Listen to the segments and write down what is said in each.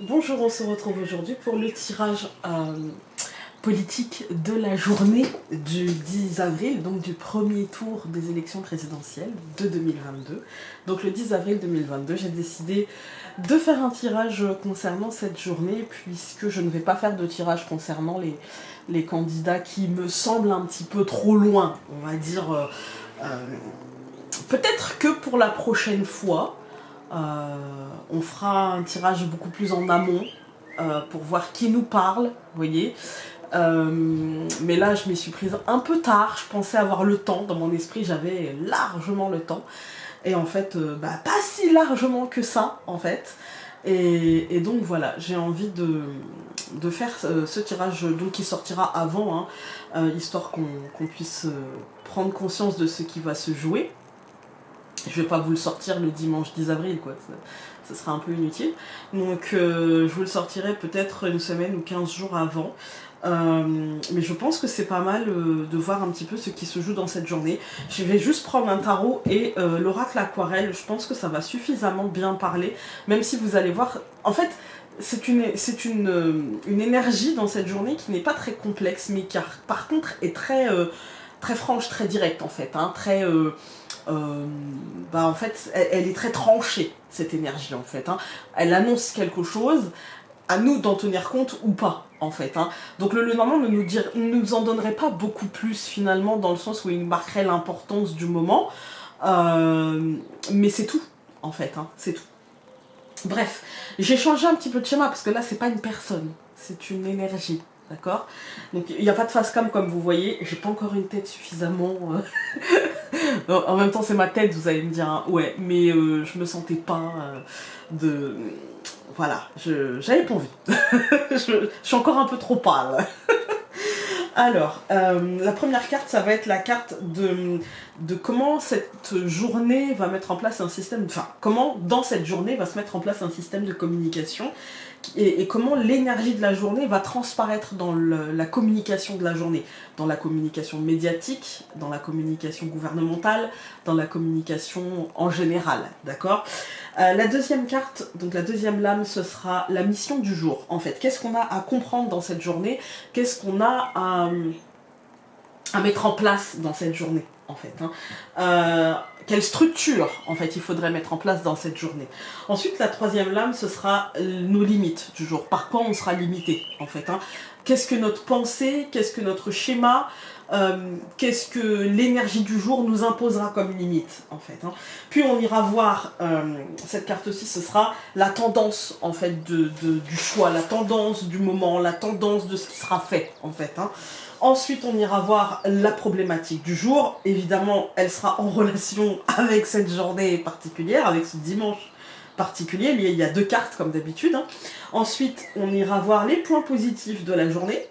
Bonjour, on se retrouve aujourd'hui pour le tirage politique de la journée du 10 avril, donc du premier tour des élections présidentielles de 2022. Donc le 10 avril 2022, j'ai décidé de faire un tirage concernant cette journée, puisque je ne vais pas faire de tirage concernant les candidats qui me semblent un petit peu trop loin, on va dire. Peut-être que pour la prochaine fois, on fera un tirage beaucoup plus en amont pour voir qui nous parle, vous voyez. Mais là, je m'y suis prise un peu tard. Je pensais avoir le temps. Dans mon esprit, j'avais largement le temps. Et en fait, pas si largement que ça, en fait. Et donc voilà, j'ai envie de faire ce tirage donc, qui sortira avant, histoire qu'on puisse prendre conscience de ce qui va se jouer. Je vais pas vous le sortir le dimanche 10 avril, quoi. Ça sera un peu inutile. Donc je vous le sortirai peut-être une semaine ou 15 jours avant. Mais je pense que c'est pas mal de voir un petit peu ce qui se joue dans cette journée. Je vais juste prendre un tarot et l'oracle aquarelle. Je pense que ça va suffisamment bien parler. Même si vous allez voir... En fait, c'est une énergie dans cette journée qui n'est pas très complexe, mais qui par contre est très, très franche, très directe en fait. Très... en fait, elle est très tranchée, cette énergie, en fait. Elle annonce quelque chose, à nous d'en tenir compte ou pas, en fait. Donc le Lenormand ne nous en donnerait pas beaucoup plus, finalement, dans le sens où il marquerait l'importance du moment. Mais c'est tout, en fait. C'est tout. Bref, j'ai changé un petit peu de schéma, parce que là, c'est pas une personne, c'est une énergie. D'accord? Donc il n'y a pas de face cam comme vous voyez, j'ai pas encore une tête suffisamment... En même temps c'est ma tête, vous allez me dire, ouais, mais je me sentais pas de... Voilà, j'avais pas envie. Je suis encore un peu trop pâle. Alors, la première carte, ça va être la carte de comment cette journée va mettre en place un système... Enfin, comment dans cette journée va se mettre en place un système de communication et comment l'énergie de la journée va transparaître dans la communication de la journée, dans la communication médiatique, dans la communication gouvernementale, dans la communication en général, d'accord? La deuxième carte, donc la deuxième lame, ce sera la mission du jour, en fait. Qu'est-ce qu'on a à comprendre dans cette journée? Qu'est-ce qu'on a à mettre en place dans cette journée, en fait. Quelle structure, en fait, il faudrait mettre en place dans cette journée. Ensuite, la troisième lame, ce sera nos limites du jour. Par quoi on sera limité, en fait. Qu'est-ce que notre pensée, qu'est-ce que notre schéma, qu'est-ce que l'énergie du jour nous imposera comme limite, en fait. Puis on ira voir, cette carte-ci, ce sera la tendance, en fait, du choix, la tendance du moment, la tendance de ce qui sera fait, en fait. Ensuite, on ira voir la problématique du jour. Évidemment, elle sera en relation avec cette journée particulière, avec ce dimanche particulier. Il y a deux cartes, comme d'habitude. Ensuite, on ira voir les points positifs de la journée.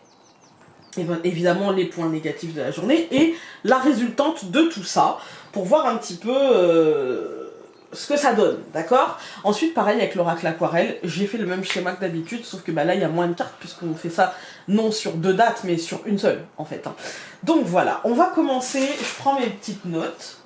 Et bien, évidemment, les points négatifs de la journée. Et la résultante de tout ça, pour voir un petit peu... ce que ça donne, d'accord? Ensuite, pareil avec l'oracle aquarelle, j'ai fait le même schéma que d'habitude, sauf que là, il y a moins de cartes, puisqu'on fait ça non sur deux dates, mais sur une seule, en fait. Donc voilà, on va commencer, je prends mes petites notes.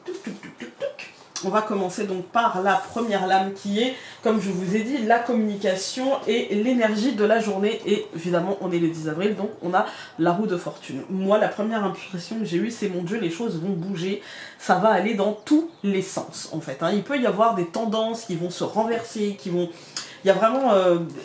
On va commencer donc par la première lame qui est, comme je vous ai dit, la communication et l'énergie de la journée. Et évidemment, on est le 10 avril, donc on a la roue de fortune. Moi, la première impression que j'ai eue, c'est mon Dieu, les choses vont bouger. Ça va aller dans tous les sens, en fait. Il peut y avoir des tendances qui vont se renverser, qui vont... Il y a vraiment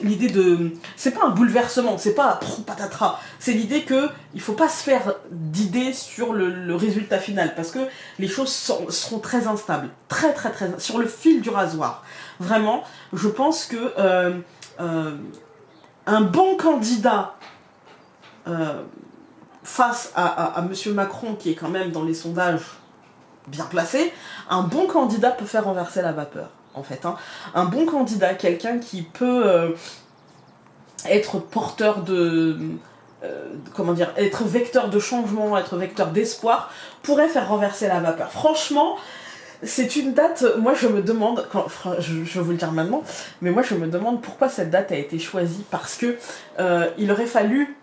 l'idée de... C'est pas un bouleversement, c'est pas trop patatras. C'est l'idée que il faut pas se faire d'idées sur le résultat final, parce que les choses seront très instables, très sur le fil du rasoir. Vraiment, je pense que un bon candidat face à Monsieur Macron, qui est quand même dans les sondages bien placé, un bon candidat peut faire renverser la vapeur, en fait. Un bon candidat, quelqu'un qui peut être porteur de... comment dire, être vecteur de changement, être vecteur d'espoir, pourrait faire renverser la vapeur. Franchement, c'est une date, moi je me demande, je vais vous le dire maintenant, mais moi je me demande pourquoi cette date a été choisie, parce que il aurait fallu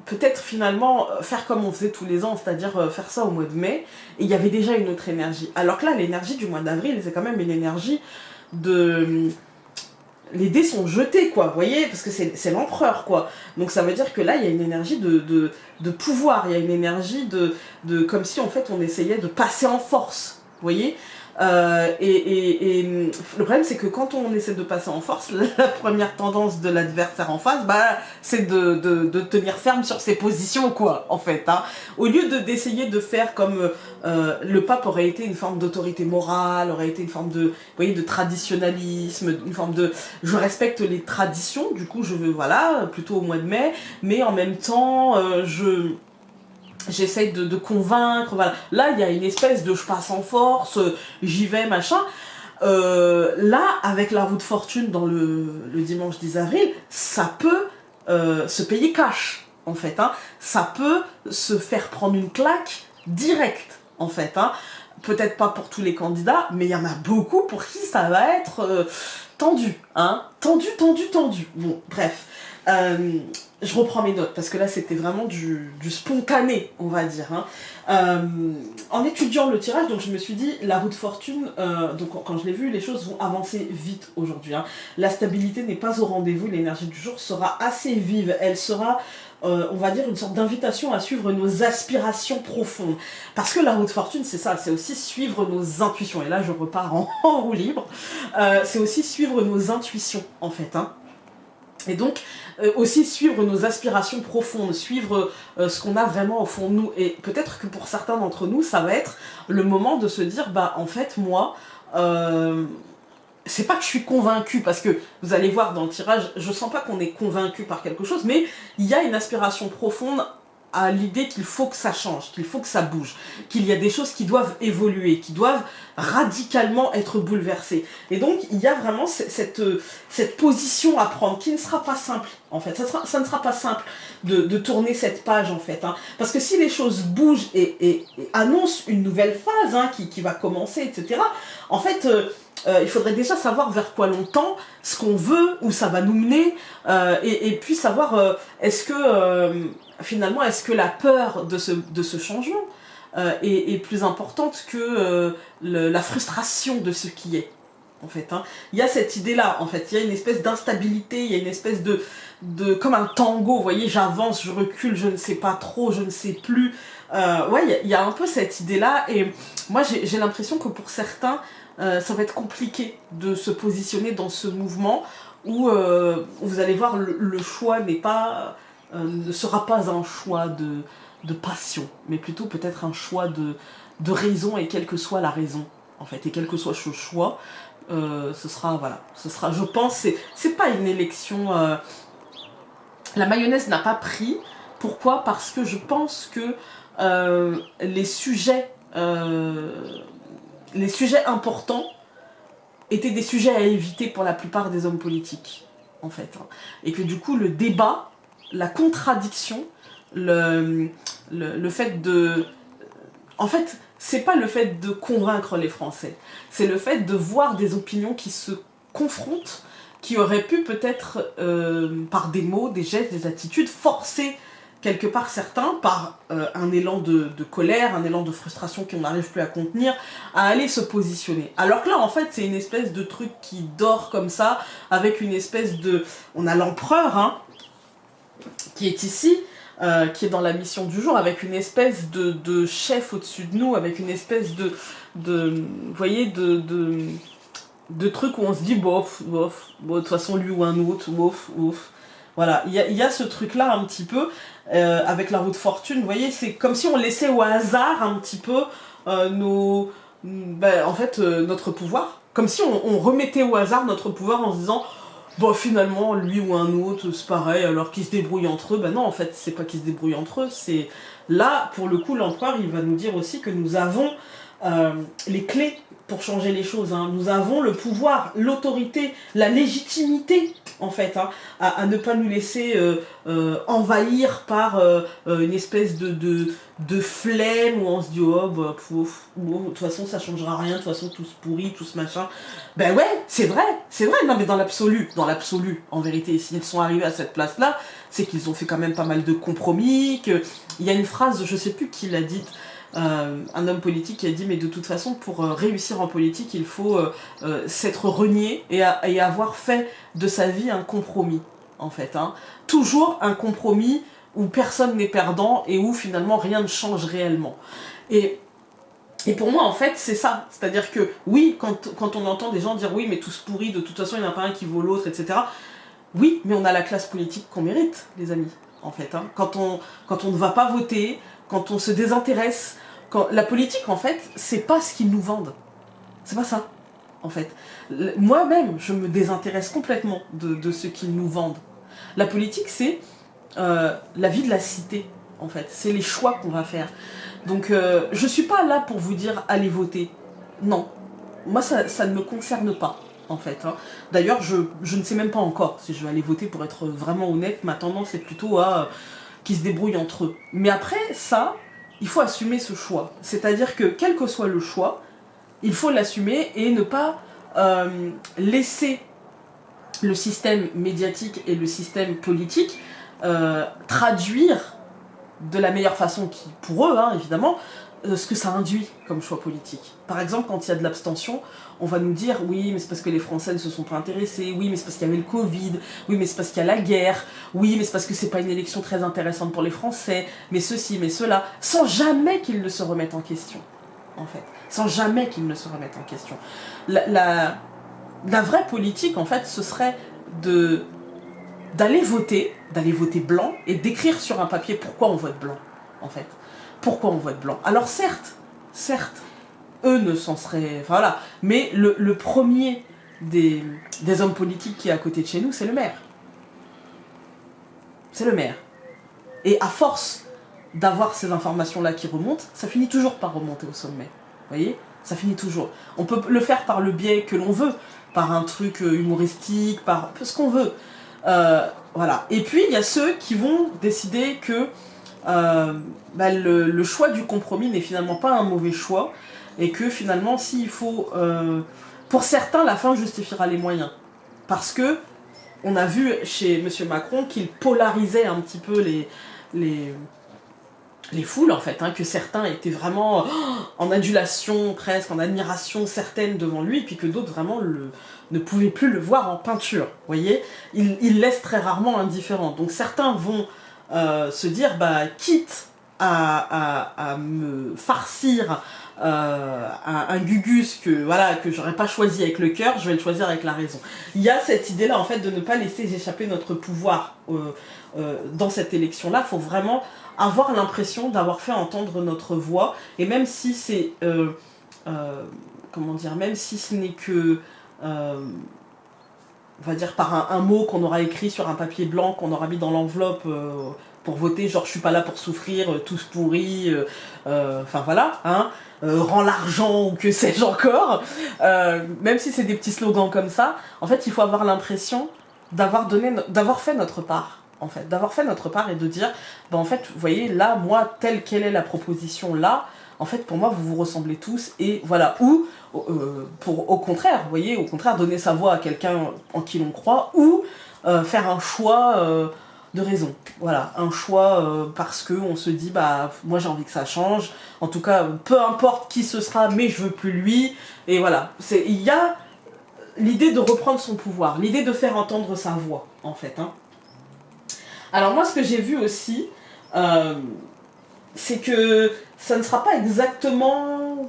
peut-être finalement faire comme on faisait tous les ans, c'est-à-dire faire ça au mois de mai, et il y avait déjà une autre énergie. Alors que là, l'énergie du mois d'avril, c'est quand même une énergie de les dés sont jetés, quoi, vous voyez, parce que c'est l'empereur, quoi. Donc ça veut dire que là, il y a une énergie de pouvoir, il y a une énergie comme si, en fait, on essayait de passer en force, vous voyez. Et le problème, c'est que quand on essaie de passer en force, la première tendance de l'adversaire en face, bah, c'est de tenir ferme sur ses positions, quoi, en fait. Hein. Au lieu d'essayer de faire comme le pape aurait été une forme d'autorité morale, aurait été une forme de, vous voyez, de traditionnalisme, une forme de, je respecte les traditions, du coup, je veux, voilà, plutôt au mois de mai, mais en même temps, j'essaye de convaincre, voilà. Là, il y a une espèce de je passe en force, j'y vais, machin. Là, avec la roue de fortune dans le dimanche 10 avril, ça peut se payer cash, en fait. Hein. Ça peut se faire prendre une claque directe, en fait. Hein. Peut-être pas pour tous les candidats, mais il y en a beaucoup pour qui ça va être tendu. Hein. Tendu, tendu, tendu. Bon, bref. Je reprends mes notes parce que là c'était vraiment du spontané, on va dire. Hein. En étudiant le tirage, donc je me suis dit la roue de fortune. Donc quand je l'ai vu, les choses vont avancer vite aujourd'hui. Hein. La stabilité n'est pas au rendez-vous. L'énergie du jour sera assez vive. Elle sera, on va dire, une sorte d'invitation à suivre nos aspirations profondes. Parce que la roue de fortune, c'est ça, c'est aussi suivre nos intuitions. Et là, je repars en roue libre. C'est aussi suivre nos intuitions, en fait. Hein. Et donc, aussi suivre nos aspirations profondes, suivre ce qu'on a vraiment au fond de nous. Et peut-être que pour certains d'entre nous, ça va être le moment de se dire, bah en fait, moi, c'est pas que je suis convaincue, parce que vous allez voir dans le tirage, je sens pas qu'on est convaincu par quelque chose, mais il y a une aspiration profonde à l'idée qu'il faut que ça change, qu'il faut que ça bouge, qu'il y a des choses qui doivent évoluer, qui doivent radicalement être bouleversées. Et donc, il y a vraiment cette position à prendre, qui ne sera pas simple, en fait. Ça ne sera pas simple de tourner cette page, en fait. Hein. Parce que si les choses bougent et annoncent une nouvelle phase hein, qui va commencer, etc., en fait... il faudrait déjà savoir vers quoi l'on tend, ce qu'on veut, où ça va nous mener, et puis savoir est-ce que finalement est-ce que la peur de ce changement est plus importante que la frustration de ce qui est. En fait, hein. Il y a cette idée-là, en fait, il y a une espèce d'instabilité, il y a une espèce comme un tango, vous voyez, j'avance, je recule, je ne sais pas trop, je ne sais plus. Ouais, il y a un peu cette idée-là, et moi j'ai l'impression que pour certains, ça va être compliqué de se positionner dans ce mouvement où vous allez voir le choix ne sera pas un choix de passion, mais plutôt peut-être un choix de raison, et quelle que soit la raison, en fait, et quel que soit ce choix, ce sera, je pense, c'est pas une élection... La mayonnaise n'a pas pris. Pourquoi ? Parce que je pense que les sujets importants étaient des sujets à éviter pour la plupart des hommes politiques, en fait. Hein. Et que du coup, le débat, la contradiction, le fait de... En fait, c'est pas le fait de convaincre les Français, c'est le fait de voir des opinions qui se confrontent, qui auraient pu peut-être, par des mots, des gestes, des attitudes, forcer quelque part certains, par un élan de colère, un élan de frustration qu'on n'arrive plus à contenir, à aller se positionner. Alors que là, en fait, c'est une espèce de truc qui dort comme ça, avec une espèce de... On a l'empereur, hein, qui est ici, qui est dans la mission du jour, avec une espèce de chef au-dessus de nous, avec une espèce vous voyez, de trucs où on se dit, bof, bof, bon, de toute façon, lui ou un autre, bof, bof. Voilà, il y a ce truc-là un petit peu, avec la roue de fortune, vous voyez, c'est comme si on laissait au hasard un petit peu notre pouvoir. Comme si on remettait au hasard notre pouvoir en se disant, bon, finalement, lui ou un autre, c'est pareil, alors qu'ils se débrouillent entre eux. Ben non, en fait, c'est pas qu'ils se débrouillent entre eux, c'est... Là, pour le coup, l'empereur, il va nous dire aussi que nous avons les clés pour changer les choses. Hein. Nous avons le pouvoir, l'autorité, la légitimité, en fait, hein, à ne pas nous laisser envahir par une espèce de flemme où on se dit oh bah de toute façon ça changera rien, de toute façon tout se pourrit, tout ce machin. Ben ouais, c'est vrai, non mais dans l'absolu, en vérité, s'ils sont arrivés à cette place-là, c'est qu'ils ont fait quand même pas mal de compromis, qu'il y a une phrase, je sais plus qui l'a dite, un homme politique qui a dit mais de toute façon pour réussir en politique il faut s'être renié et avoir fait de sa vie un compromis en fait. Hein. Toujours un compromis où personne n'est perdant et où finalement rien ne change réellement. Et pour moi, en fait, c'est ça. C'est-à-dire que, oui, quand on entend des gens dire « oui, mais tous pourris, de toute façon, il n'y en a pas un qui vaut l'autre, etc. » Oui, mais on a la classe politique qu'on mérite, les amis, en fait. Hein. Quand on ne va pas voter, quand on se désintéresse, la politique, en fait, c'est pas ce qu'ils nous vendent. C'est pas ça, en fait. Moi-même, je me désintéresse complètement de ce qu'ils nous vendent. La politique, c'est la vie de la cité, en fait. C'est les choix qu'on va faire. Donc, je suis pas là pour vous dire allez voter. Non. Moi, ça ne me concerne pas, en fait. Hein. D'ailleurs, je ne sais même pas encore si je vais aller voter pour être vraiment honnête. Ma tendance est plutôt à qu'ils se débrouillent entre eux. Mais après, ça, il faut assumer ce choix. C'est-à-dire que, quel que soit le choix, il faut l'assumer et ne pas laisser le système médiatique et le système politique traduire de la meilleure façon pour eux, hein, évidemment, ce que ça induit comme choix politique. Par exemple, quand il y a de l'abstention, on va nous dire « oui, mais c'est parce que les Français ne se sont pas intéressés, oui, mais c'est parce qu'il y avait le Covid, oui, mais c'est parce qu'il y a la guerre, oui, mais c'est parce que c'est pas une élection très intéressante pour les Français, mais ceci, mais cela », sans jamais qu'ils ne se remettent en question, en fait. Sans jamais qu'ils ne se remettent en question. La vraie politique, en fait, ce serait d'aller voter blanc et d'écrire sur un papier pourquoi on vote blanc, en fait. Pourquoi on vote blanc. Alors certes, eux ne s'en seraient... Enfin, voilà. Mais le premier des hommes politiques qui est à côté de chez nous, c'est le maire. C'est le maire. Et à force d'avoir ces informations-là qui remontent, ça finit toujours par remonter au sommet. Vous voyez ? Ça finit toujours. On peut le faire par le biais que l'on veut, par un truc humoristique, par ce qu'on veut. Voilà. Et puis, il y a ceux qui vont décider que le choix du compromis n'est finalement pas un mauvais choix, et que finalement, s'il faut... pour certains, la fin justifiera les moyens. Parce que on a vu chez M. Macron qu'il polarisait un petit peu les foules, en fait, hein, que certains étaient vraiment en adulation, presque, en admiration certaine devant lui, puis que d'autres vraiment ne pouvaient plus le voir en peinture, vous voyez. Il laisse très rarement indifférent. Donc certains vont se dire, bah, quitte à me farcir un gugus que j'aurais pas choisi avec le cœur, je vais le choisir avec la raison. Il y a cette idée-là, en fait, de ne pas laisser échapper notre pouvoir dans cette élection-là. Il faut vraiment avoir l'impression d'avoir fait entendre notre voix, et même si c'est comment dire, même si ce n'est que on va dire par un mot qu'on aura écrit sur un papier blanc, qu'on aura mis dans l'enveloppe pour voter, genre je suis pas là pour souffrir, tous pourris, enfin voilà, hein, rends l'argent ou que sais-je encore, même si c'est des petits slogans comme ça, en fait il faut avoir l'impression d'avoir fait notre part. En fait, d'avoir fait notre part et de dire, ben en fait, vous voyez, là, moi, telle quelle est la proposition là, en fait, pour moi, vous vous ressemblez tous, et voilà. Ou, au contraire, vous voyez, au contraire, donner sa voix à quelqu'un en qui l'on croit, ou faire un choix de raison. Voilà, un choix parce qu'on se dit, bah, moi, j'ai envie que ça change. En tout cas, peu importe qui ce sera, mais je veux plus lui. Et voilà, il y a l'idée de reprendre son pouvoir, l'idée de faire entendre sa voix, en fait, hein. Alors moi, ce que j'ai vu aussi, c'est que ça ne sera pas exactement...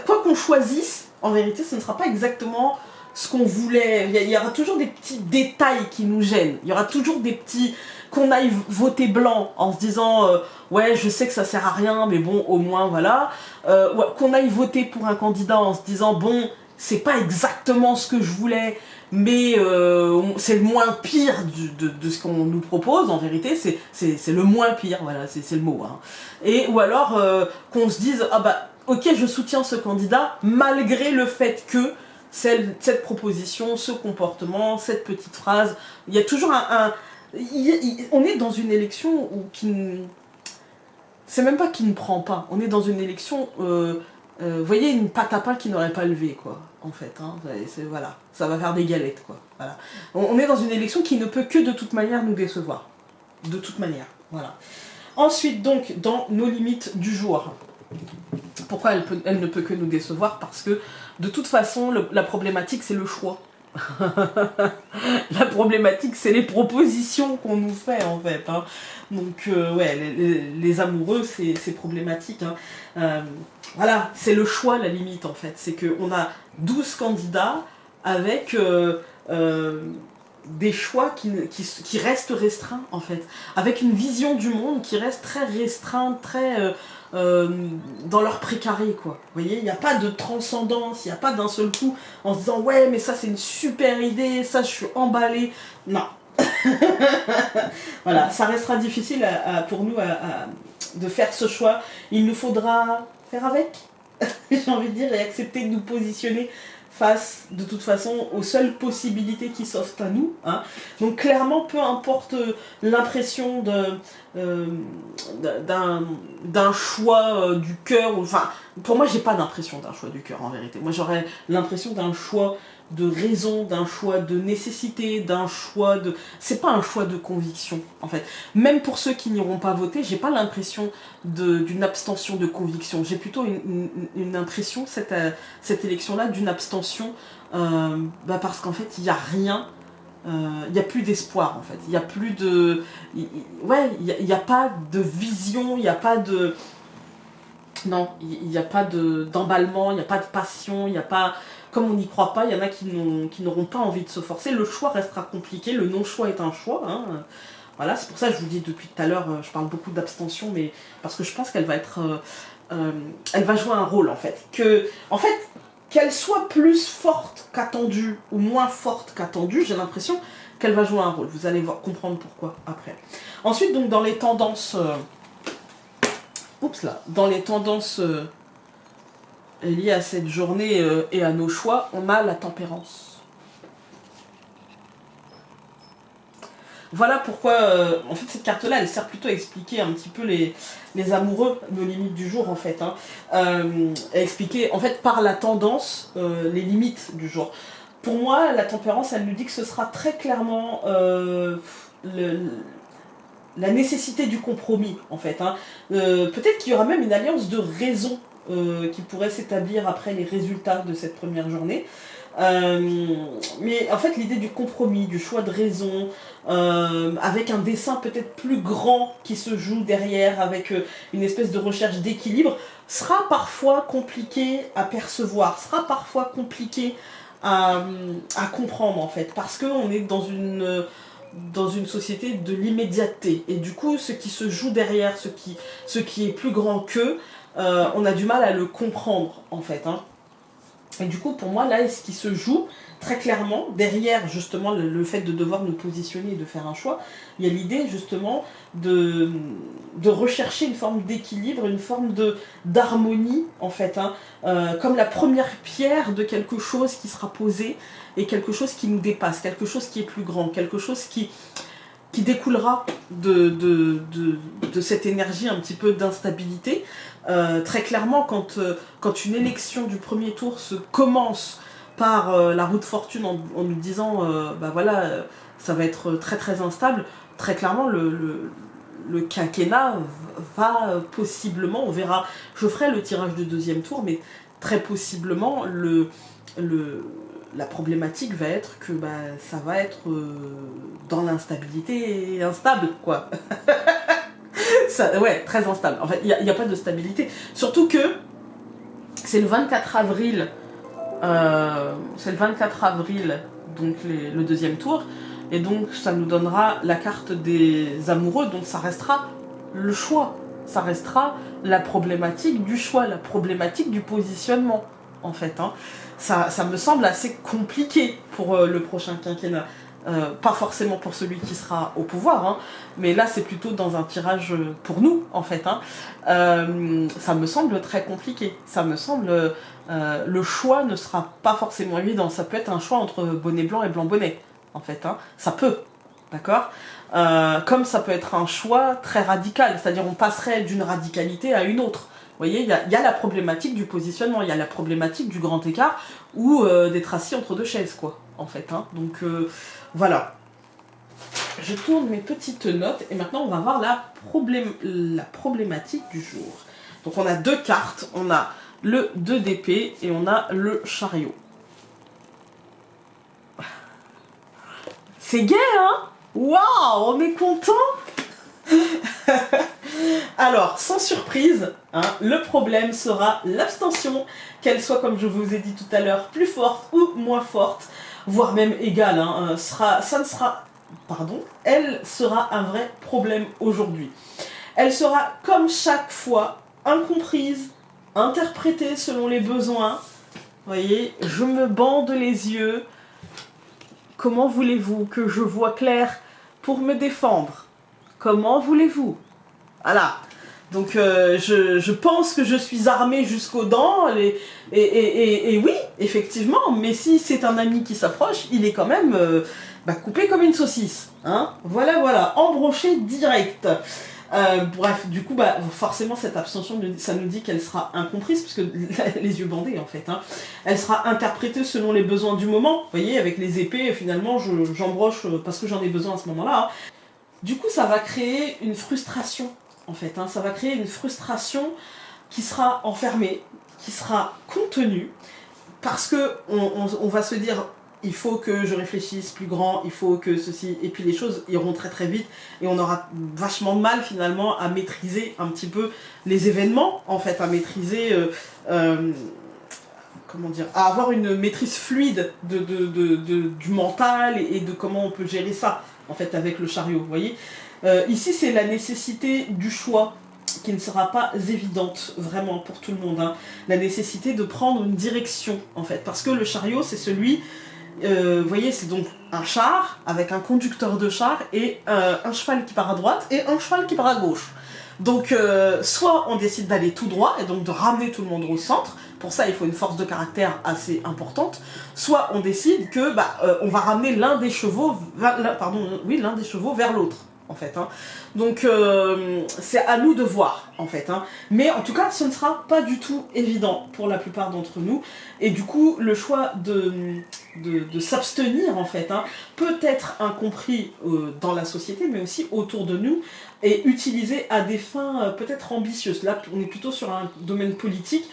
quoi qu'on choisisse, en vérité, ce ne sera pas exactement ce qu'on voulait. Il y aura toujours des petits détails qui nous gênent. Il y aura toujours des petits... Qu'on aille voter blanc en se disant ouais, je sais que ça sert à rien, mais bon, au moins, voilà. Qu'on aille voter pour un candidat en se disant bon, c'est pas exactement ce que je voulais, mais c'est le moins pire de ce qu'on nous propose, en vérité, c'est le moins pire, voilà, c'est le mot. Hein. Ou alors qu'on se dise, ah bah, ok, je soutiens ce candidat, malgré le fait que cette proposition, ce comportement, cette petite phrase, il y a toujours on est dans une élection c'est même pas qui ne prend pas, on est dans une élection... vous voyez, une pâte à pain qui n'aurait pas levé, quoi, en fait. Hein, voilà, ça va faire des galettes, quoi. Voilà. On est dans une élection qui ne peut que, de toute manière, nous décevoir. De toute manière, voilà. Ensuite, donc, dans nos limites du jour. Pourquoi elle ne peut que nous décevoir? Parce que de toute façon, la problématique, c'est le choix. La problématique, c'est les propositions qu'on nous fait, en fait. Hein. Donc, ouais, les amoureux, c'est problématique. Hein. Voilà, c'est le choix, la limite, en fait. C'est qu'on a 12 candidats avec des choix qui restent restreints, en fait. Avec une vision du monde qui reste très restreinte, très... dans leur précaré, quoi. Vous voyez, il n'y a pas de transcendance, il n'y a pas d'un seul coup en se disant ouais, mais ça c'est une super idée, ça je suis emballée. Non. Voilà, ça restera difficile pour nous de faire ce choix. Il nous faudra faire avec, j'ai envie de dire, et accepter de nous positionner face, de toute façon, aux seules possibilités qui s'offrent à nous. Hein. Donc clairement, peu importe l'impression d'un choix du cœur, enfin, pour moi, j'ai pas d'impression d'un choix du cœur, en vérité. Moi, j'aurais l'impression d'un choix de raison, d'un choix de nécessité, d'un choix de... C'est pas un choix de conviction, en fait. Même pour ceux qui n'iront pas voter, j'ai pas l'impression d'une abstention de conviction. J'ai plutôt une impression, cette élection-là, d'une abstention, parce qu'en fait, il n'y a rien, il n'y a plus d'espoir, en fait. Il n'y a plus de... Ouais, il n'y a pas de vision, il n'y a pas de... Non, il n'y a pas d'emballement, il n'y a pas de passion, il n'y a pas... Comme on n'y croit pas, il y en a qui n'auront pas envie de se forcer. Le choix restera compliqué, le non-choix est un choix. Hein. Voilà, c'est pour ça que je vous dis depuis tout à l'heure, je parle beaucoup d'abstention, mais parce que je pense qu'elle va être... elle va jouer un rôle, en fait. Qu'elle soit plus forte qu'attendue ou moins forte qu'attendue, j'ai l'impression qu'elle va jouer un rôle. Vous allez comprendre pourquoi après. Ensuite, donc, dans les tendances... dans les tendances... lié à cette journée et à nos choix, on a la tempérance. Voilà pourquoi, en fait, cette carte-là, elle sert plutôt à expliquer un petit peu les amoureux, nos limites du jour, en fait. Hein. À expliquer, en fait, par la tendance, les limites du jour. Pour moi, la tempérance, elle nous dit que ce sera très clairement la nécessité du compromis, en fait. Hein. Peut-être qu'il y aura même une alliance de raison qui pourrait s'établir après les résultats de cette première journée. Mais en fait, l'idée du compromis, du choix de raison, avec un dessin peut-être plus grand qui se joue derrière, avec une espèce de recherche d'équilibre, sera parfois compliqué à percevoir, sera parfois compliqué à comprendre, en fait, parce qu'on est dans une société de l'immédiateté. Et du coup, ce qui se joue derrière, ce qui est plus grand qu'eux, on a du mal à le comprendre, en fait. Hein. Et du coup, pour moi, là, ce qui se joue très clairement, derrière justement le fait de devoir nous positionner et de faire un choix, il y a l'idée justement de rechercher une forme d'équilibre, une forme d'harmonie, en fait. Hein, comme la première pierre de quelque chose qui sera posé et quelque chose qui nous dépasse, quelque chose qui est plus grand, quelque chose qui découlera de cette énergie un petit peu d'instabilité. Très clairement, quand une élection du premier tour se commence par la roue de fortune en nous disant voilà, ça va être très très instable, très clairement le quinquennat va possiblement, on verra, je ferai le tirage du deuxième tour, mais très possiblement la problématique va être que ça va être dans l'instabilité et instable, quoi. Ça, ouais, très instable. En fait, il n'y a pas de stabilité. Surtout que c'est le 24 avril, donc le deuxième tour, et donc ça nous donnera la carte des amoureux, donc ça restera le choix. Ça restera la problématique du choix, la problématique du positionnement, en fait. Hein. Ça me semble assez compliqué pour le prochain quinquennat. Pas forcément pour celui qui sera au pouvoir, hein, mais là c'est plutôt dans un tirage pour nous, en fait. Hein. Ça me semble très compliqué. Ça me semble... le choix ne sera pas forcément évident. Ça peut être un choix entre bonnet blanc et blanc bonnet, en fait. Hein. Ça peut, d'accord comme ça peut être un choix très radical, c'est-à-dire on passerait d'une radicalité à une autre. Vous voyez, il y a la problématique du positionnement, il y a la problématique du grand écart ou d'être assis entre deux chaises, quoi, en fait. Hein. Donc, voilà. Je tourne mes petites notes et maintenant on va voir la problématique du jour. Donc on a deux cartes, on a le 2 d'épée et on a le chariot. C'est gai, hein? Waouh, on est content. Alors, sans surprise, hein, le problème sera l'abstention, qu'elle soit, comme je vous ai dit tout à l'heure, plus forte ou moins forte, voire même égale. Hein, elle sera un vrai problème aujourd'hui. Elle sera, comme chaque fois, incomprise, interprétée selon les besoins. Vous voyez, je me bande les yeux. Comment voulez-vous que je vois clair pour me défendre? Comment voulez-vous? Voilà. Donc je pense que je suis armée jusqu'aux dents. Et oui, effectivement, mais si c'est un ami qui s'approche, il est quand même coupé comme une saucisse. Hein, voilà, embroché direct. Bref, du coup, forcément, cette abstention, ça nous dit qu'elle sera incomprise, puisque les yeux bandés, en fait. Hein. Elle sera interprétée selon les besoins du moment. Vous voyez, avec les épées, finalement, j'embroche parce que j'en ai besoin à ce moment-là. Hein. Du coup, ça va créer une frustration, en fait. Hein. Ça va créer une frustration qui sera enfermée, qui sera contenue, parce que on va se dire... Il faut que je réfléchisse plus grand, il faut que ceci... Et puis les choses iront très très vite et on aura vachement de mal finalement à maîtriser un petit peu les événements, en fait, à maîtriser... comment dire, à avoir une maîtrise fluide du mental et de comment on peut gérer ça, en fait, avec le chariot, vous voyez. Ici, c'est la nécessité du choix qui ne sera pas évidente, vraiment, pour tout le monde. Hein. La nécessité de prendre une direction, en fait, parce que le chariot, c'est celui... vous voyez, c'est donc un char avec un conducteur de char et un cheval qui part à droite et un cheval qui part à gauche. Donc, soit on décide d'aller tout droit et donc de ramener tout le monde au centre. Pour ça, il faut une force de caractère assez importante. Soit on décide que on va ramener l'un des chevaux, l'un des chevaux vers l'autre. En fait, hein. Donc c'est à nous de voir, en fait. Hein. Mais en tout cas, ce ne sera pas du tout évident pour la plupart d'entre nous. Et du coup, le choix de s'abstenir, en fait, hein, peut être incompris dans la société, mais aussi autour de nous, et utilisé à des fins peut-être ambitieuses. Là, on est plutôt sur un domaine politique,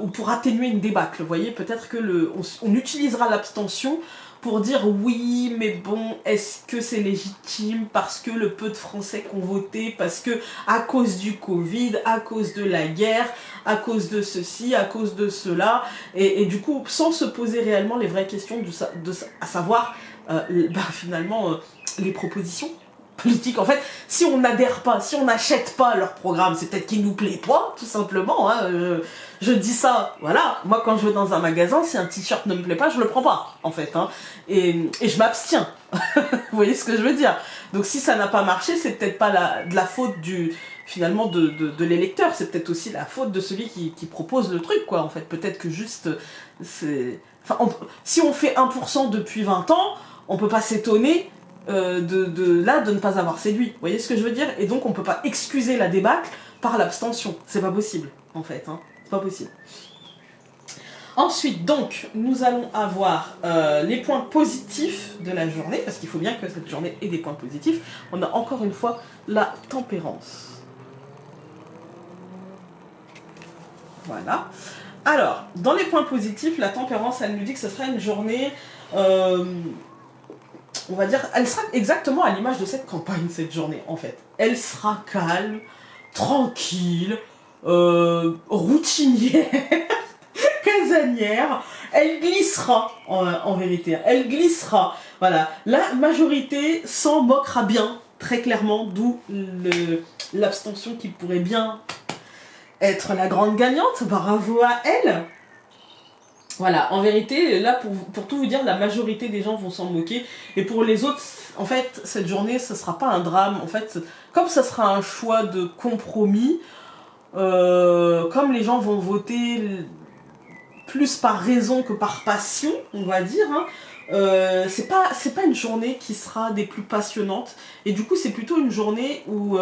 ou pour atténuer une débâcle. Vous voyez, peut-être que on utilisera l'abstention pour dire oui, mais bon, est-ce que c'est légitime parce que le peu de Français qui ont voté, parce que à cause du Covid, à cause de la guerre, à cause de ceci, à cause de cela, et du coup, sans se poser réellement les vraies questions, à savoir, finalement, les propositions politique. En fait, si on n'adhère pas, si on n'achète pas leur programme, c'est peut-être qu'il nous plaît pas, tout simplement. Hein. Je dis ça, voilà. Moi, quand je vais dans un magasin, si un t-shirt ne me plaît pas, je le prends pas, en fait. Hein. Et je m'abstiens. Vous voyez ce que je veux dire? Donc, si ça n'a pas marché, c'est peut-être pas de la faute finalement de l'électeur, c'est peut-être aussi la faute de celui qui propose le truc, quoi. En fait, peut-être que juste, si on fait 1% depuis 20 ans, on peut pas s'étonner de ne pas avoir séduit. Vous voyez ce que je veux dire? Et donc on peut pas excuser la débâcle par l'abstention. C'est pas possible, en fait. Hein. C'est pas possible. Ensuite, donc, nous allons avoir les points positifs de la journée, parce qu'il faut bien que cette journée ait des points positifs. On a encore une fois la tempérance. Voilà. Alors, dans les points positifs, la tempérance, elle nous dit que ce sera une journée... on va dire, elle sera exactement à l'image de cette campagne, cette journée, en fait. Elle sera calme, tranquille, routinière, casanière. Elle glissera, en vérité. Elle glissera. Voilà. La majorité s'en moquera bien, très clairement, d'où l'abstention qui pourrait bien être la grande gagnante. Bravo à elle. Voilà, en vérité, là, pour tout vous dire, la majorité des gens vont s'en moquer. Et pour les autres, en fait, cette journée, ce sera pas un drame. En fait, comme ça sera un choix de compromis, comme les gens vont voter plus par raison que par passion, on va dire, hein, c'est pas une journée qui sera des plus passionnantes. Et du coup, c'est plutôt une journée où...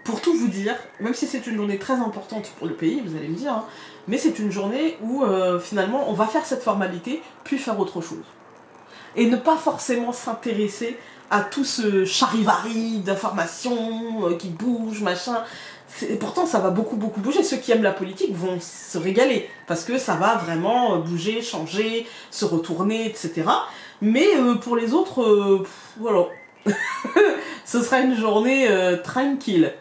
pour tout vous dire, même si c'est une journée très importante pour le pays, vous allez me dire, hein, mais c'est une journée où finalement on va faire cette formalité, puis faire autre chose. Et ne pas forcément s'intéresser à tout ce charivari d'informations qui bouge, machin. Pourtant, ça va beaucoup bouger. Ceux qui aiment la politique vont se régaler, parce que ça va vraiment bouger, changer, se retourner, etc. Mais pour les autres, voilà. Ce sera une journée tranquille.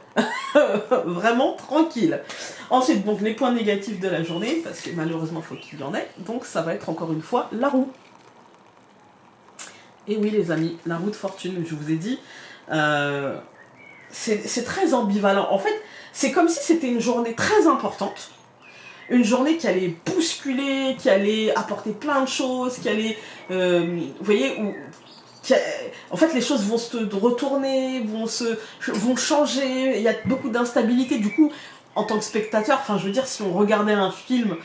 Vraiment tranquille. Ensuite, donc les points négatifs de la journée, parce que malheureusement, il faut qu'il y en ait. Donc ça va être encore une fois la roue. Et oui les amis, la roue de fortune, je vous ai dit, c'est très ambivalent. En fait, c'est comme si c'était une journée très importante, une journée qui allait bousculer, qui allait apporter plein de choses, qui allait, vous voyez, en fait les choses vont se retourner, vont changer, il y a beaucoup d'instabilité, du coup, en tant que spectateur, enfin je veux dire, si on regardait un film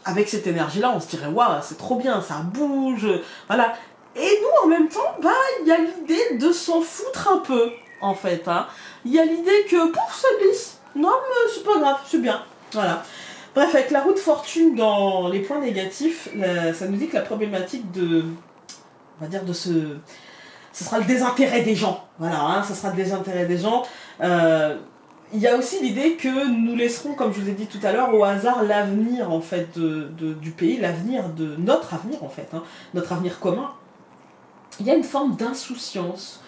avec cette énergie-là, on se dirait, waouh, c'est trop bien, ça bouge, voilà. Et nous, en même temps, bah, il y a l'idée de s'en foutre un peu, en fait. Hein. Il y a l'idée que, pouf, ça glisse. Non, mais c'est pas grave, c'est bien. Voilà. Bref, avec la roue de fortune dans les points négatifs, ça nous dit que la problématique de, on va dire, ce sera le désintérêt des gens. Voilà, hein, ce sera le désintérêt des gens. Il y a aussi l'idée que nous laisserons, comme je vous ai dit tout à l'heure, au hasard l'avenir, en fait, du pays, l'avenir de notre avenir, en fait, hein, notre avenir commun. Il y a une forme d'insouciance,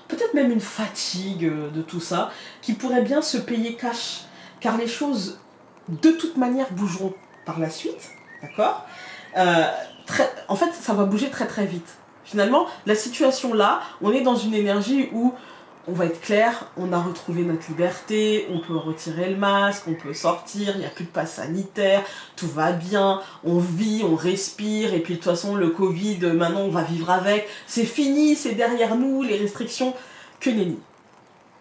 peut-être même une fatigue de tout ça, qui pourrait bien se payer cash, car les choses, de toute manière, bougeront par la suite, d'accord en fait, ça va bouger très très vite. Finalement, la situation là, on est dans une énergie où on va être clair, on a retrouvé notre liberté, on peut retirer le masque, on peut sortir, il n'y a plus de passe sanitaire, tout va bien, on vit, on respire, et puis de toute façon le Covid, maintenant on va vivre avec, c'est fini, c'est derrière nous, les restrictions, que nenni.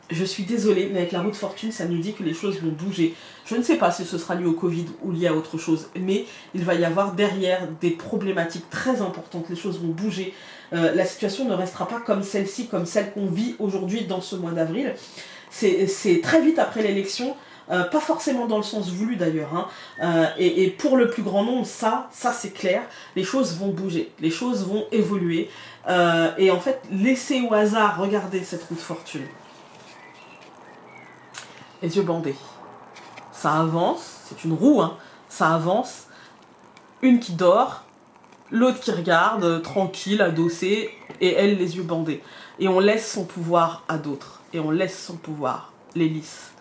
Je suis désolée, mais avec la roue de fortune, ça nous dit que les choses vont bouger. Je ne sais pas si ce sera lié au Covid ou lié à autre chose, mais il va y avoir derrière des problématiques très importantes. Les choses vont bouger. La situation ne restera pas comme celle-ci, comme celle qu'on vit aujourd'hui dans ce mois d'avril. C'est très vite après l'élection, pas forcément dans le sens voulu d'ailleurs. Hein. Et pour le plus grand nombre, ça c'est clair. Les choses vont bouger, les choses vont évoluer. Et en fait, laissez au hasard, regardez cette roue de fortune. Les yeux bandés. Ça avance, c'est une roue, hein. Ça avance. Une qui dort, l'autre qui regarde, tranquille, adossée, et elle, les yeux bandés. Et on laisse son pouvoir à d'autres. Et on laisse son pouvoir, les lisses.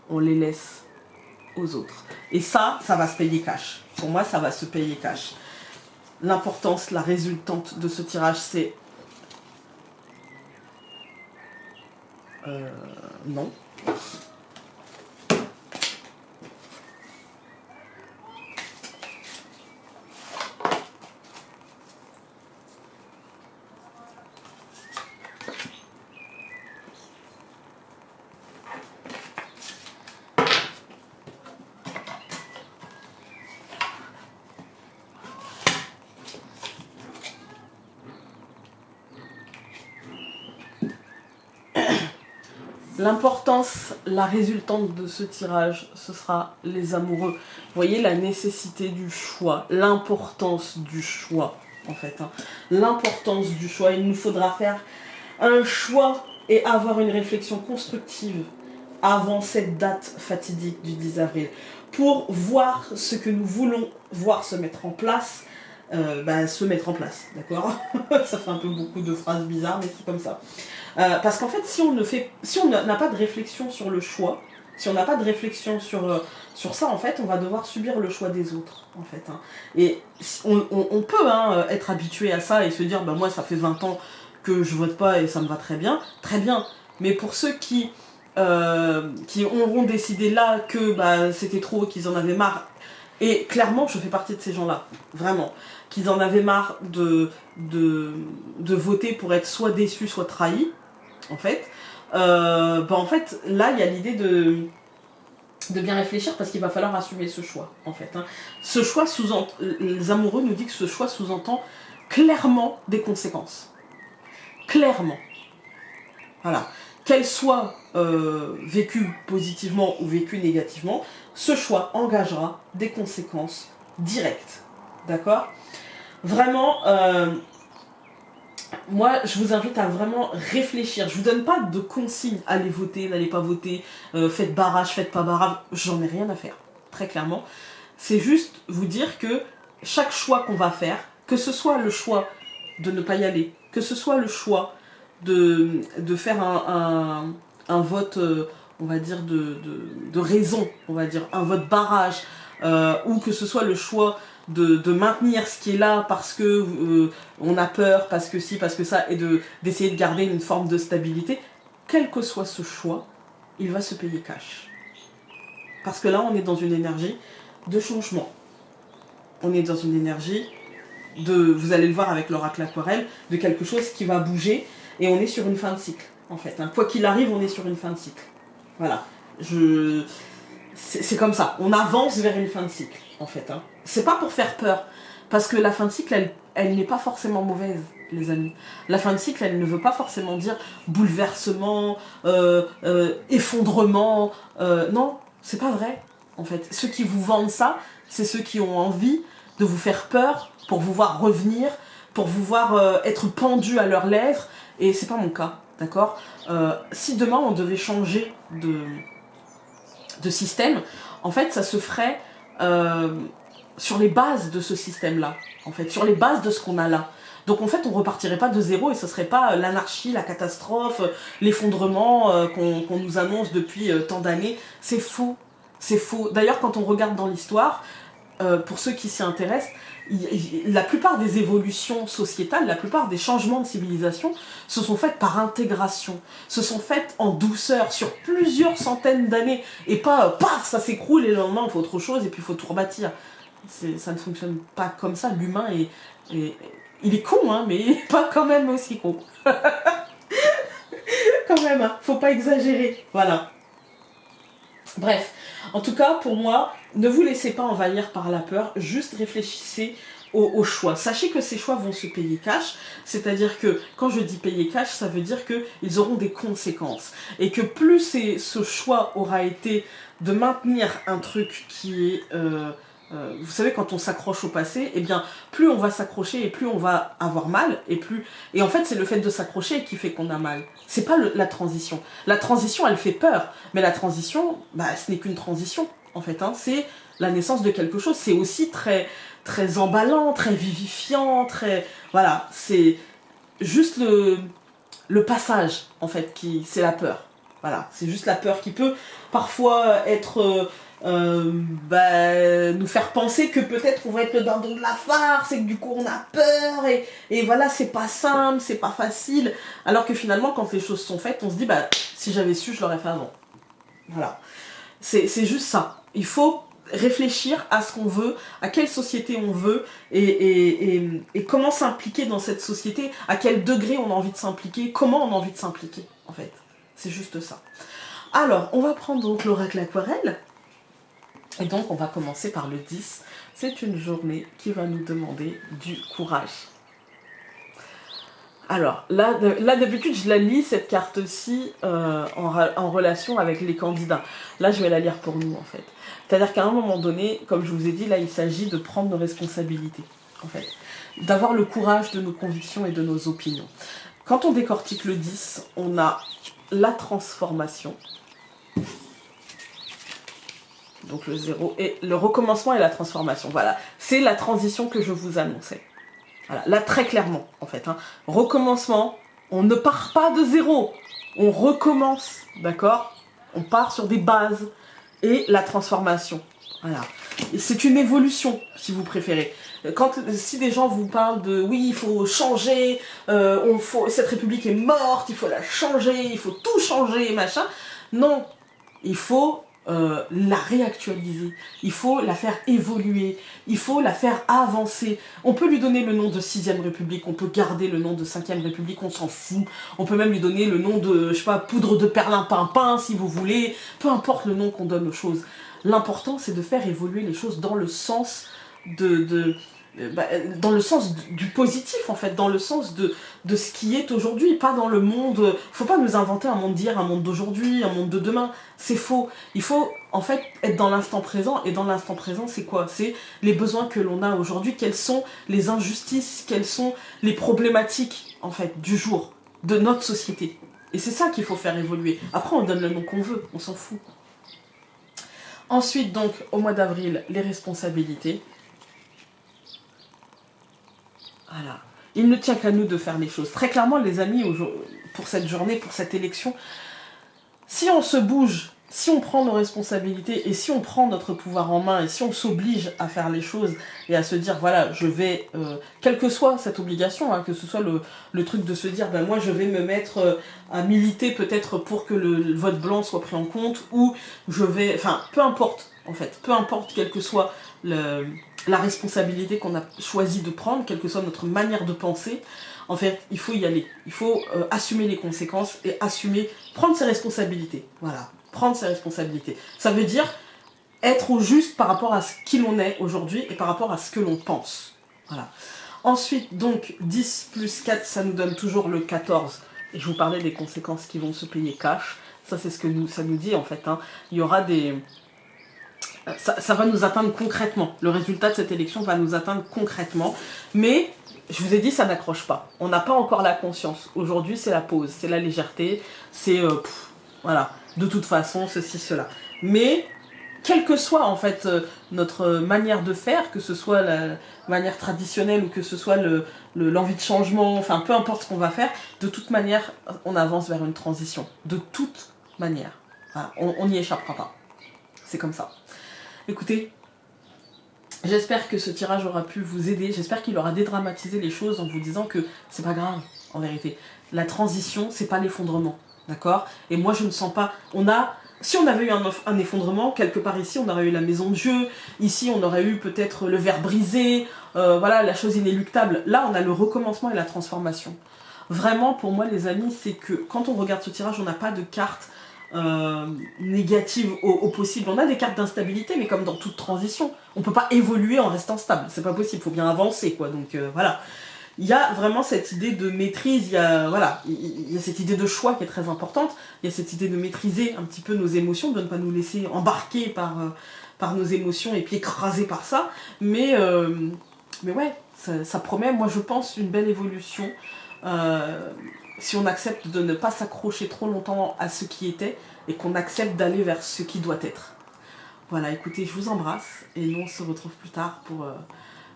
On les laisse aux autres. Et ça va se payer cash. Pour moi, ça va se payer cash. L'importance, la résultante de ce tirage, c'est... non. L'importance, la résultante de ce tirage, ce sera les amoureux. Vous voyez la nécessité du choix, l'importance du choix, en fait. Hein. L'importance du choix. Il nous faudra faire un choix et avoir une réflexion constructive avant cette date fatidique du 10 avril. Pour voir ce que nous voulons voir se mettre en place, se mettre en place, d'accord. Ça fait un peu beaucoup de phrases bizarres, mais c'est comme ça. Parce qu'en fait, si on n'a pas de réflexion sur le choix, si on n'a pas de réflexion sur ça, en fait, on va devoir subir le choix des autres, en fait. Hein. Et on peut être habitué à ça et se dire, moi, ça fait 20 ans que je vote pas et ça me va très bien. Mais pour ceux qui auront décidé là que c'était trop, qu'ils en avaient marre, et clairement, je fais partie de ces gens-là, vraiment, qu'ils en avaient marre de voter pour être soit déçus, soit trahis, en fait, en fait, là, il y a l'idée de bien réfléchir parce qu'il va falloir assumer ce choix, en fait. Hein. Ce choix les amoureux nous disent que ce choix sous-entend clairement des conséquences. Clairement. Voilà. Qu'elles soient vécues positivement ou vécues négativement, ce choix engagera des conséquences directes. D'accord ? Vraiment, moi, je vous invite à vraiment réfléchir. Je vous donne pas de consignes. Allez voter, n'allez pas voter, faites barrage, faites pas barrage. J'en ai rien à faire, très clairement. C'est juste vous dire que chaque choix qu'on va faire, que ce soit le choix de ne pas y aller, que ce soit le choix de faire un vote, on va dire, de raison, on va dire, un vote barrage, ou que ce soit le choix de maintenir ce qui est là parce que on a peur, parce que si, parce que ça, et d'essayer de garder une forme de stabilité, quel que soit ce choix, il va se payer cash. Parce que là, on est dans une énergie de changement. On est dans une énergie vous allez le voir avec l'oracle aquarelle, de quelque chose qui va bouger, et on est sur une fin de cycle, en fait. Hein. Quoi qu'il arrive, on est sur une fin de cycle. Voilà. C'est comme ça. On avance vers une fin de cycle, en fait. Hein. C'est pas pour faire peur, parce que la fin de cycle, elle n'est pas forcément mauvaise, les amis. La fin de cycle, elle ne veut pas forcément dire bouleversement, effondrement. Non, c'est pas vrai, en fait. Ceux qui vous vendent ça, c'est ceux qui ont envie de vous faire peur pour vous voir revenir, pour vous voir être pendu à leurs lèvres, et c'est pas mon cas, d'accord. Si demain on devait changer de système, en fait ça se ferait sur les bases de ce système-là, en fait, sur les bases de ce qu'on a là. Donc en fait on repartirait pas de zéro et ce serait pas l'anarchie, la catastrophe, l'effondrement qu'on nous annonce depuis tant d'années. C'est faux, c'est faux. D'ailleurs quand on regarde dans l'histoire, pour ceux qui s'y intéressent, la plupart des évolutions sociétales, la plupart des changements de civilisation se sont faits par intégration, se sont faits en douceur sur plusieurs centaines d'années, et pas paf, ça s'écroule et le lendemain on fait autre chose et puis il faut tout rebâtir. Ça ne fonctionne pas comme ça. L'humain il est con, hein, mais pas quand même aussi con. Quand même, hein, faut pas exagérer. Voilà. Bref, en tout cas, pour moi, ne vous laissez pas envahir par la peur, juste réfléchissez aux choix. Sachez que ces choix vont se payer cash, c'est-à-dire que quand je dis payer cash, ça veut dire qu'ils auront des conséquences. Et que plus ce choix aura été de maintenir un truc qui est... vous savez, quand on s'accroche au passé, eh bien, plus on va s'accrocher et plus on va avoir mal, et en fait, c'est le fait de s'accrocher qui fait qu'on a mal. C'est pas la transition. La transition, elle fait peur, mais la transition, bah, ce n'est qu'une transition, en fait. Hein. C'est la naissance de quelque chose. C'est aussi très, très emballant, très vivifiant, très... Voilà, c'est juste le passage, en fait, c'est la peur. Voilà, c'est juste la peur qui peut parfois être... nous faire penser que peut-être on va être le dindon de la farce et que du coup on a peur et voilà, c'est pas simple, c'est pas facile, alors que finalement quand les choses sont faites on se dit bah si j'avais su je l'aurais fait avant. Voilà, c'est juste ça. Il faut réfléchir à ce qu'on veut, à quelle société on veut et comment s'impliquer dans cette société, à quel degré on a envie de s'impliquer, comment on a envie de s'impliquer en fait. C'est juste ça. Alors on va prendre donc l'oracle aquarelle. Et donc on va commencer par le 10. C'est une journée qui va nous demander du courage. Alors, là d'habitude, je la lis, cette carte-ci, en relation avec les candidats. Là, je vais la lire pour nous, en fait. C'est-à-dire qu'à un moment donné, comme je vous ai dit, là, il s'agit de prendre nos responsabilités, en fait. D'avoir le courage de nos convictions et de nos opinions. Quand on décortique le 10, on a la transformation. Donc le 0 et le recommencement et la transformation. Voilà, c'est la transition que je vous annonçais. Voilà, là très clairement en fait. Hein. Recommencement, on ne part pas de zéro, on recommence, d'accord? On part sur des bases et la transformation. Voilà, et c'est une évolution si vous préférez. Si des gens vous parlent de oui, il faut changer, cette république est morte, il faut la changer, il faut tout changer, machin. Non, il faut la réactualiser, il faut la faire évoluer, il faut la faire avancer. On peut lui donner le nom de 6ème République, on peut garder le nom de 5ème République, on s'en fout. On peut même lui donner le nom de, je sais pas, poudre de perlimpinpin si vous voulez, peu importe le nom qu'on donne aux choses. L'important c'est de faire évoluer les choses dans le sens dans le sens du positif en fait, dans le sens de ce qui est aujourd'hui, pas dans le monde. Faut pas nous inventer un monde d'hier, un monde d'aujourd'hui, un monde de demain, c'est faux. Il faut en fait être dans l'instant présent, et dans l'instant présent c'est quoi? C'est les besoins que l'on a aujourd'hui, quelles sont les injustices, quelles sont les problématiques en fait du jour, de notre société. Et c'est ça qu'il faut faire évoluer. Après on donne le nom qu'on veut, on s'en fout. Ensuite donc au mois d'avril, les responsabilités. Voilà. Il ne tient qu'à nous de faire les choses. Très clairement, les amis, pour cette journée, pour cette élection, si on se bouge, si on prend nos responsabilités et si on prend notre pouvoir en main et si on s'oblige à faire les choses et à se dire, voilà, je vais, quelle que soit cette obligation, hein, que ce soit le truc de se dire, ben moi je vais me mettre à militer peut-être pour que le vote blanc soit pris en compte, ou je vais, enfin, peu importe, en fait, peu importe quelle que soit la responsabilité qu'on a choisi de prendre, quelle que soit notre manière de penser, en fait, il faut y aller. Il faut assumer les conséquences et prendre ses responsabilités. Voilà, prendre ses responsabilités. Ça veut dire être au juste par rapport à ce qui l'on est aujourd'hui et par rapport à ce que l'on pense. Voilà. Ensuite, donc, 10 plus 4, ça nous donne toujours le 14. Et je vous parlais des conséquences qui vont se payer cash. Ça, c'est ce que ça nous dit, en fait. Hein. Il y aura des... Ça va nous atteindre concrètement. Le résultat de cette élection va nous atteindre concrètement. Mais, je vous ai dit, ça n'accroche pas. On n'a pas encore la conscience. Aujourd'hui, c'est la pause, c'est la légèreté, c'est... voilà, de toute façon, ceci, cela. Mais, quelle que soit, en fait, notre manière de faire, que ce soit la manière traditionnelle ou que ce soit l'envie de changement, enfin, peu importe ce qu'on va faire, de toute manière, on avance vers une transition. De toute manière. Voilà, on n'y échappera pas. C'est comme ça. Écoutez, j'espère que ce tirage aura pu vous aider, j'espère qu'il aura dédramatisé les choses en vous disant que c'est pas grave, en vérité. La transition, c'est pas l'effondrement, d'accord? Et moi, je ne sens pas... Si on avait eu un effondrement, quelque part ici, on aurait eu la maison de Dieu, ici, on aurait eu peut-être le verre brisé, voilà, la chose inéluctable. Là, on a le recommencement et la transformation. Vraiment, pour moi, les amis, c'est que quand on regarde ce tirage, on n'a pas de carte négative au possible. On a des cartes d'instabilité, mais comme dans toute transition, on peut pas évoluer en restant stable, c'est pas possible, il faut bien avancer, quoi. Donc voilà, il y a vraiment cette idée de maîtrise, il y a cette idée de choix qui est très importante, il y a cette idée de maîtriser un petit peu nos émotions, de ne pas nous laisser embarquer par nos émotions et puis écraser par ça, mais ouais, ça promet, moi je pense, une belle évolution. Si on accepte de ne pas s'accrocher trop longtemps à ce qui était et qu'on accepte d'aller vers ce qui doit être. Voilà, écoutez, je vous embrasse et nous on se retrouve plus tard pour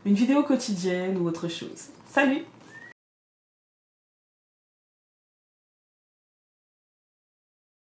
une vidéo quotidienne ou autre chose. Salut!